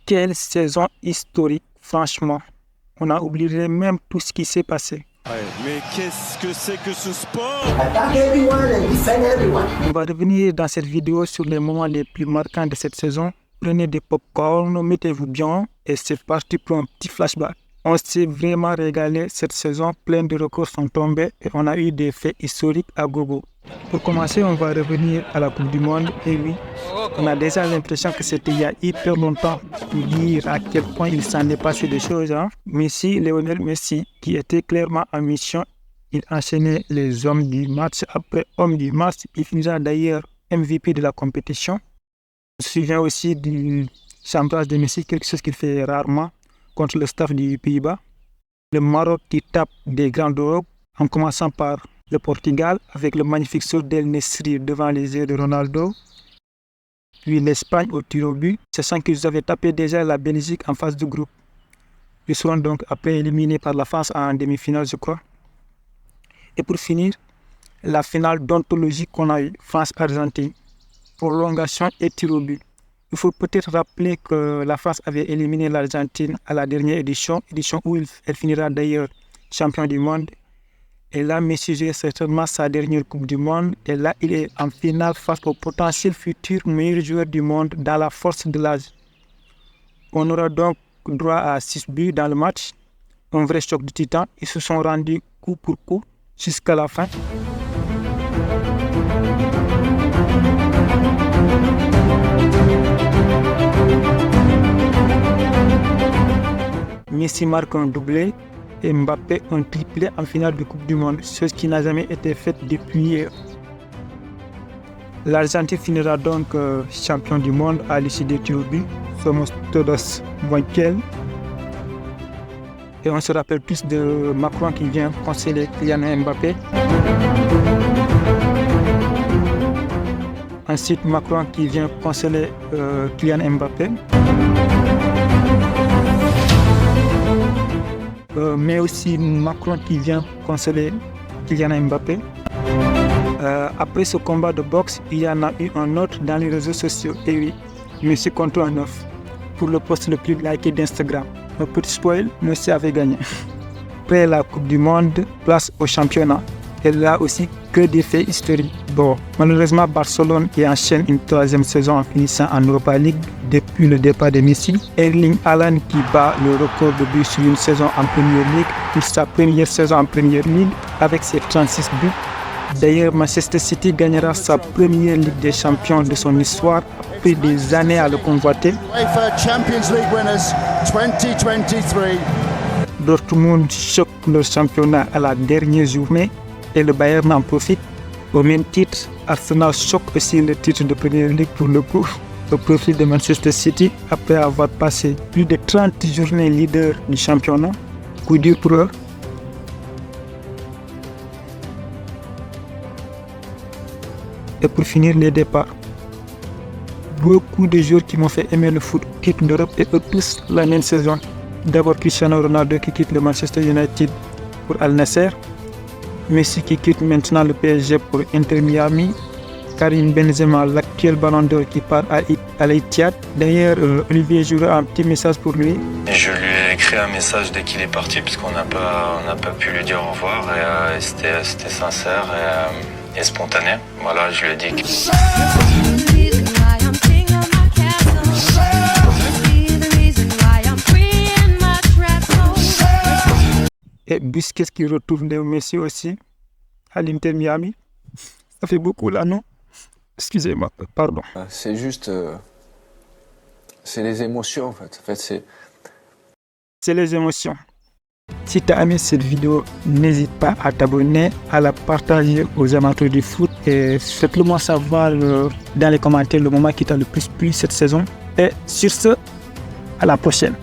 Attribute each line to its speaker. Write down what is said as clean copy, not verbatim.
Speaker 1: Quelle saison historique, franchement. On a oublié même tout ce qui s'est passé.
Speaker 2: Ouais, mais qu'est-ce que c'est que ce sport?
Speaker 1: On va revenir dans cette vidéo sur les moments les plus marquants de cette saison. Prenez des pop-corn, mettez-vous bien et c'est parti pour un petit flashback. On s'est vraiment régalé cette saison, plein de records sont tombés et on a eu des faits historiques à gogo. Pour commencer, on va revenir à la Coupe du Monde. Et oui, on a déjà l'impression que c'était il y a hyper longtemps pour dire à quel point il s'en est passé des choses. Messi, Lionel Messi, qui était clairement en mission, il enchaînait les hommes du match après homme du match. Il finira d'ailleurs MVP de la compétition. Je me souviens aussi du chambrage de Messi, quelque chose qu'il fait rarement contre le staff du Pays-Bas. Le Maroc qui tape des grands d'Europe, en commençant par le Portugal avec le magnifique saut d'El Nesri devant les yeux de Ronaldo. Puis l'Espagne au tir au but, sachant qu'ils avaient tapé déjà la Belgique en phase de groupe. Ils seront donc après éliminés par la France en demi-finale, je crois. Et pour finir, la finale d'anthologie qu'on a eue, France-Argentine, prolongation et tir au but. Il faut peut-être rappeler que la France avait éliminé l'Argentine à la dernière édition où elle finira d'ailleurs champion du monde. Et là, Messi joue certainement sa dernière Coupe du Monde. Et là, il est en finale face au potentiel futur meilleur joueur du monde dans la force de l'âge. On aura donc droit à 6 buts dans le match. Un vrai choc de titan. Ils se sont rendus coup pour coup jusqu'à la fin. Messi marque un doublé et Mbappé un triplé en finale de Coupe du Monde, chose qui n'a jamais été faite depuis hier. L'Argentine finira donc champion du monde à l'issue des tirs au but. Somos todos muy bien. Et on se rappelle plus de Macron qui vient conseiller Kylian Mbappé. Ensuite, Macron qui vient conseiller Kylian Mbappé. Mais aussi Macron qui vient conseiller Kylian Mbappé. Après ce combat de boxe, il y en a eu un autre dans les réseaux sociaux. Et oui, Messi contre un 9 pour le post le plus liké d'Instagram. Un petit spoil, Messi avait gagné. Après la Coupe du Monde, place au championnat. Et là aussi, que des faits historiques. Bon, malheureusement, Barcelone qui enchaîne une troisième saison en finissant en Europa League depuis le départ de Messi. Erling Haaland qui bat le record de buts sur une saison en Premier League pour sa première saison en Premier League avec ses 36 buts. D'ailleurs, Manchester City gagnera sa première Ligue des Champions de son histoire après des années à le convoiter. Dortmund choque leur championnat à la dernière journée et le Bayern en profite. Au même titre, Arsenal choque aussi le titre de Premier League pour le coup au profit de Manchester City après avoir passé plus de 30 journées leader du championnat. Coup dur pour eux. Et pour finir, les départs. Beaucoup de joueurs qui m'ont fait aimer le foot quittent l'Europe et eux tous la même saison. D'abord Cristiano Ronaldo qui quitte le Manchester United pour Al Nassr. Messi qui quitte maintenant le PSG pour Inter Miami. Karim Benzema, l'actuel Ballon d'Or qui part à l'Etihad. D'ailleurs, Olivier Giroud a un petit message pour lui.
Speaker 3: Je lui ai écrit un message dès qu'il est parti puisqu'on n'a pas pu lui dire au revoir et c'était sincère et spontané. Voilà, je lui ai dit que...
Speaker 1: Et Busquets qui retrouve Léo Messi aussi à l'Inter Miami. Ça fait beaucoup là, non? Excusez-moi, pardon.
Speaker 4: C'est juste... c'est les émotions en fait.
Speaker 1: C'est les émotions. Si tu as aimé cette vidéo, n'hésite pas à t'abonner, à la partager aux amateurs du foot et faites-le moi savoir dans les commentaires le moment qui t'a le plus plu cette saison. Et sur ce, à la prochaine.